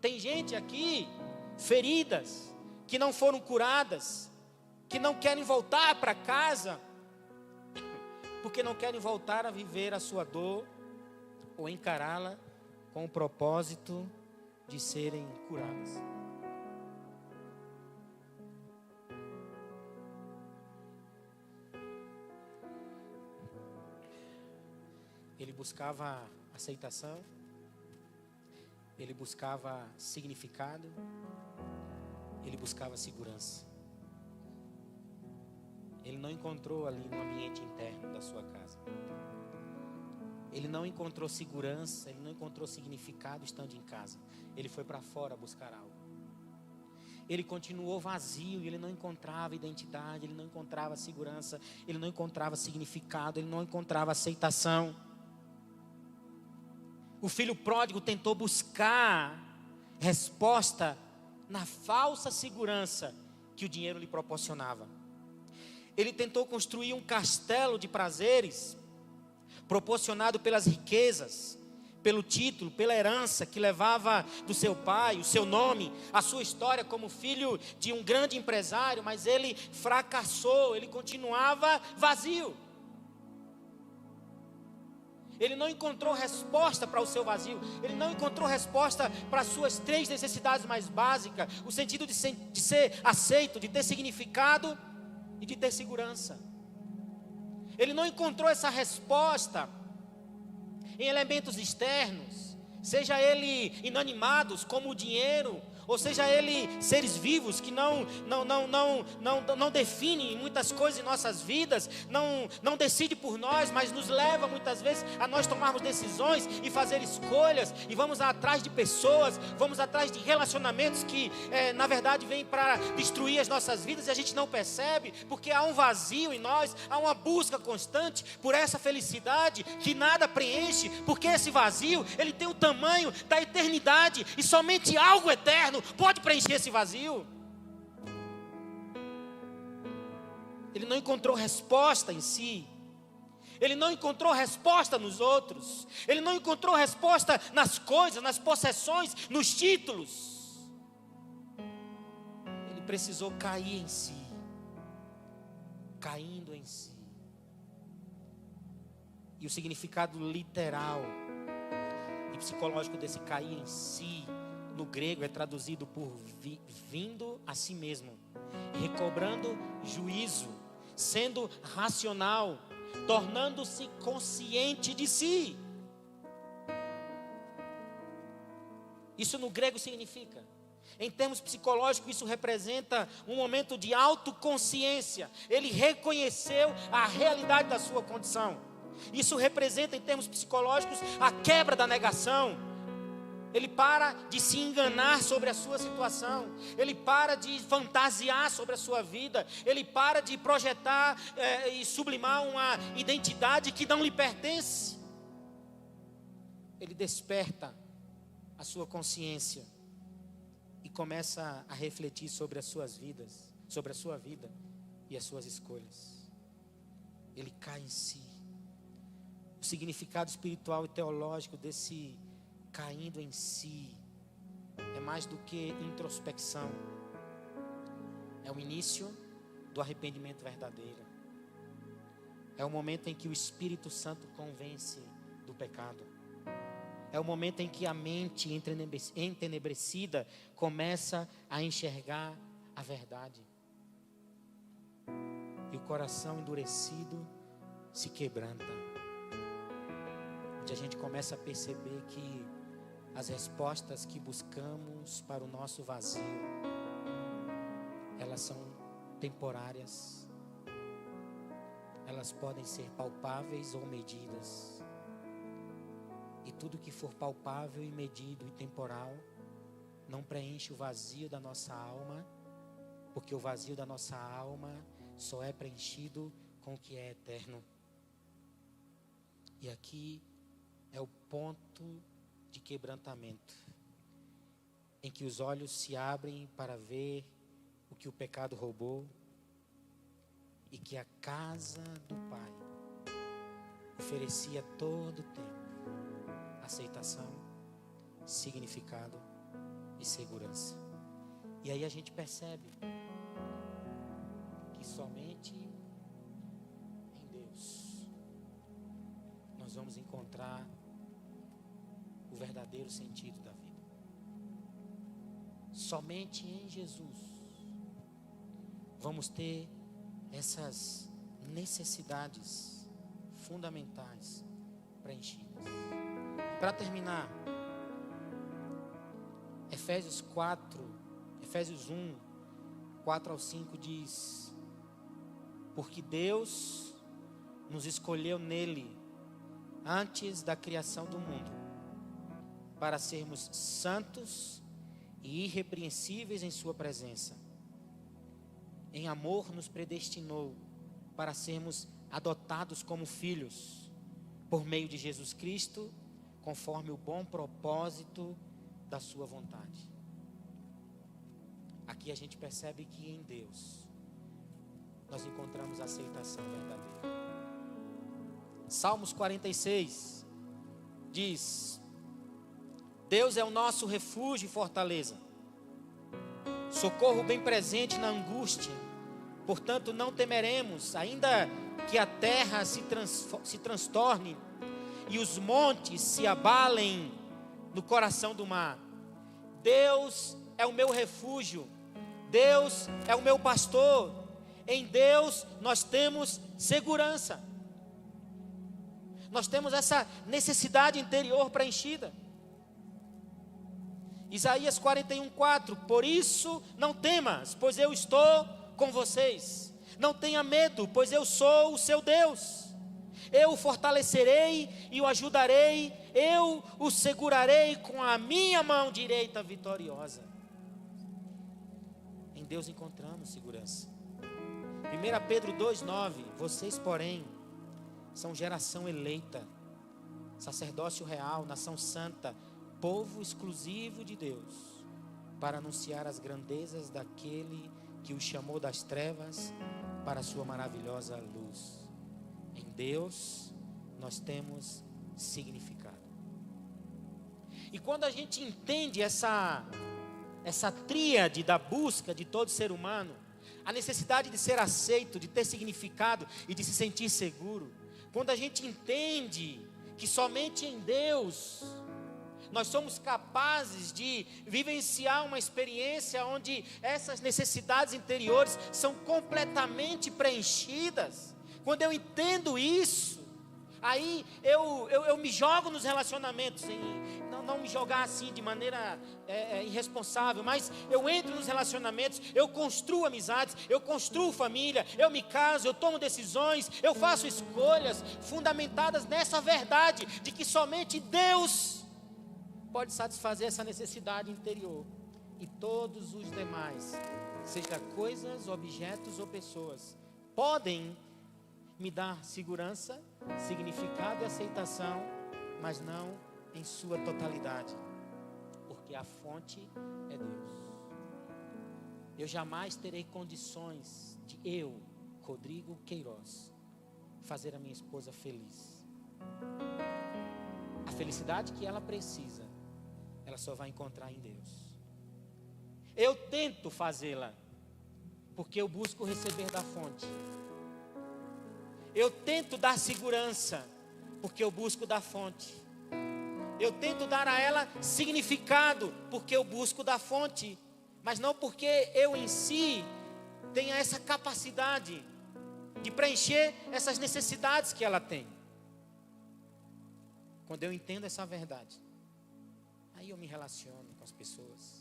Tem gente aqui, feridas, que não foram curadas, que não querem voltar para casa, porque não querem voltar a viver a sua dor ou encará-la com o propósito de serem curadas. Ele buscava aceitação, ele buscava significado, ele buscava segurança. Ele não encontrou ali no ambiente interno da sua casa. Ele não encontrou segurança, ele não encontrou significado estando em casa. Ele foi para fora buscar algo. Ele continuou vazio e ele não encontrava identidade, ele não encontrava segurança, ele não encontrava significado, ele não encontrava aceitação. O filho pródigo tentou buscar resposta na falsa segurança que o dinheiro lhe proporcionava. Ele tentou construir um castelo de prazeres, proporcionado pelas riquezas, pelo título, pela herança que levava do seu pai, o seu nome, a sua história como filho de um grande empresário, mas ele fracassou, ele continuava vazio. Ele não encontrou resposta para o seu vazio. Ele não encontrou resposta para as suas 3 necessidades mais básicas. O sentido de ser aceito, de ter significado e de ter segurança. Ele não encontrou essa resposta em elementos externos, seja ele inanimados como o dinheiro, ou seja ele seres vivos que não definem muitas coisas em nossas vidas, não decide por nós, mas nos leva muitas vezes a nós tomarmos decisões e fazer escolhas, e vamos atrás de pessoas, vamos atrás de relacionamentos que na verdade vêm para destruir as nossas vidas, e a gente não percebe, porque há um vazio em nós, há uma busca constante por essa felicidade que nada preenche, porque esse vazio, ele tem o tamanho da eternidade, e somente algo eterno pode preencher esse vazio. Ele não encontrou resposta em si. Ele não encontrou resposta nos outros. Ele não encontrou resposta nas coisas, nas possessões, nos títulos. Ele precisou cair em si. Caindo em si. E o significado literal e psicológico desse cair em si, no grego é traduzido por vindo a si mesmo, recobrando juízo, sendo racional, tornando-se consciente de si. Isso no grego significa, em termos psicológicos, isso representa um momento de autoconsciência. Ele reconheceu a realidade da sua condição. Isso representa, em termos psicológicos, a quebra da negação. Ele para de se enganar sobre a sua situação. Ele para de fantasiar sobre a sua vida. Ele para de projetar e sublimar uma identidade que não lhe pertence. Ele desperta a sua consciência e começa a refletir sobre as suas vidas, sobre a sua vida e as suas escolhas. Ele cai em si. O significado espiritual e teológico desse caindo em si é mais do que introspecção. É o início do arrependimento verdadeiro. É o momento em que o Espírito Santo convence do pecado. É o momento em que a mente entenebrecida começa a enxergar a verdade. E o coração endurecido se quebranta. Onde a gente começa a perceber que as respostas que buscamos para o nosso vazio, elas são temporárias. Elas podem ser palpáveis ou medidas. E tudo que for palpável e medido e temporal não preenche o vazio da nossa alma, porque o vazio da nossa alma só é preenchido com o que é eterno. E aqui é o ponto de quebrantamento, em que os olhos se abrem para ver o que o pecado roubou e que a casa do Pai oferecia todo o tempo aceitação, significado e segurança. E aí a gente percebe que E somente em Deus nós vamos encontrar o verdadeiro sentido da vida. Somente em Jesus vamos ter essas necessidades fundamentais preenchidas. Para terminar, Efésios 1, 4 ao 5 diz: porque Deus nos escolheu nele antes da criação do mundo, para sermos santos e irrepreensíveis em sua presença. Em amor nos predestinou para sermos adotados como filhos, por meio de Jesus Cristo, conforme o bom propósito da sua vontade. Aqui a gente percebe que em Deus nós encontramos a aceitação verdadeira. Salmos 46 diz: Deus é o nosso refúgio e fortaleza, socorro bem presente na angústia. Portanto não temeremos, ainda que a terra se transtorne e os montes se abalem no coração do mar. Deus é o meu refúgio, Deus é o meu pastor, em Deus nós temos segurança. Nós temos essa necessidade interior preenchida. Isaías 41:4: por isso não temas, pois eu estou com vocês. Não tenha medo, pois eu sou o seu Deus. Eu o fortalecerei e o ajudarei, eu o segurarei com a minha mão direita vitoriosa. Em Deus encontramos segurança. 1 Pedro 2:9: vocês, porém, são geração eleita, sacerdócio real, nação santa, povo exclusivo de Deus, para anunciar as grandezas daquele que os chamou das trevas para a sua maravilhosa luz. Em Deus nós temos significado. E quando a gente entende essa tríade da busca de todo ser humano, a necessidade de ser aceito, de ter significado e de se sentir seguro, quando a gente entende que somente em Deus nós somos capazes de vivenciar uma experiência onde essas necessidades interiores são completamente preenchidas, quando eu entendo isso, aí eu me jogo nos relacionamentos, não me jogar assim de maneira irresponsável, mas eu entro nos relacionamentos, eu construo amizades, eu construo família, eu me caso, eu tomo decisões, eu faço escolhas fundamentadas nessa verdade de que somente Deus pode satisfazer essa necessidade interior, e todos os demais, seja coisas, objetos ou pessoas, podem me dar segurança, significado e aceitação, mas não em sua totalidade, porque a fonte é Deus. Eu jamais terei condições de Rodrigo Queiroz, fazer a minha esposa feliz. A felicidade que ela precisa, ela só vai encontrar em Deus. Eu tento fazê-la, porque eu busco receber da fonte. Eu tento dar segurança, porque eu busco da fonte. Eu tento dar a ela significado, porque eu busco da fonte. Mas não porque eu em si tenha essa capacidade de preencher essas necessidades que ela tem. Quando eu entendo essa verdade, aí eu me relaciono com as pessoas.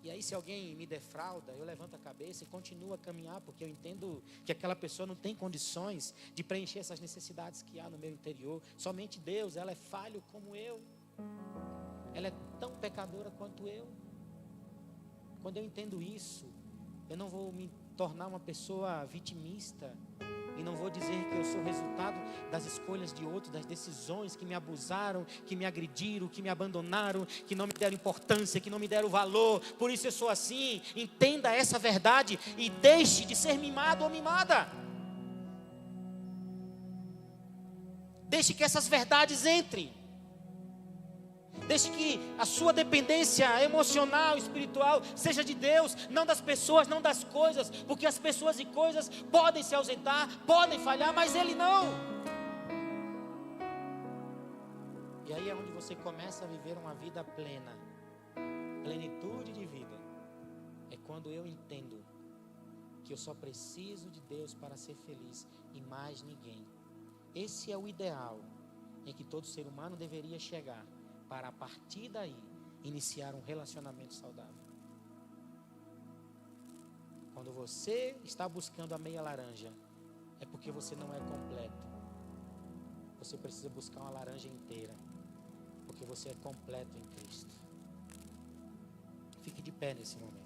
E aí se alguém me defrauda, eu levanto a cabeça e continuo a caminhar, porque eu entendo que aquela pessoa não tem condições de preencher essas necessidades que há no meu interior. Somente Deus, ela é falho como eu. Ela é tão pecadora quanto eu. Quando eu entendo isso, eu não vou me tornar uma pessoa vitimista, e não vou dizer que eu sou resultado das escolhas de outros, das decisões que me abusaram, que me agrediram, que me abandonaram, que não me deram importância, que não me deram valor, por isso eu sou assim. Entenda essa verdade e deixe de ser mimado ou mimada. Deixe que essas verdades entrem. Deixe que a sua dependência emocional, espiritual, seja de Deus, não das pessoas, não das coisas. Porque as pessoas e coisas podem se ausentar, podem falhar, mas Ele não. E aí é onde você começa a viver uma vida plena. Plenitude de vida. É quando eu entendo que eu só preciso de Deus para ser feliz e mais ninguém. Esse é o ideal em que todo ser humano deveria chegar, para a partir daí iniciar um relacionamento saudável. Quando você está buscando a meia laranja, é porque você não é completo. Você precisa buscar uma laranja inteira, porque você é completo em Cristo. Fique de pé nesse momento.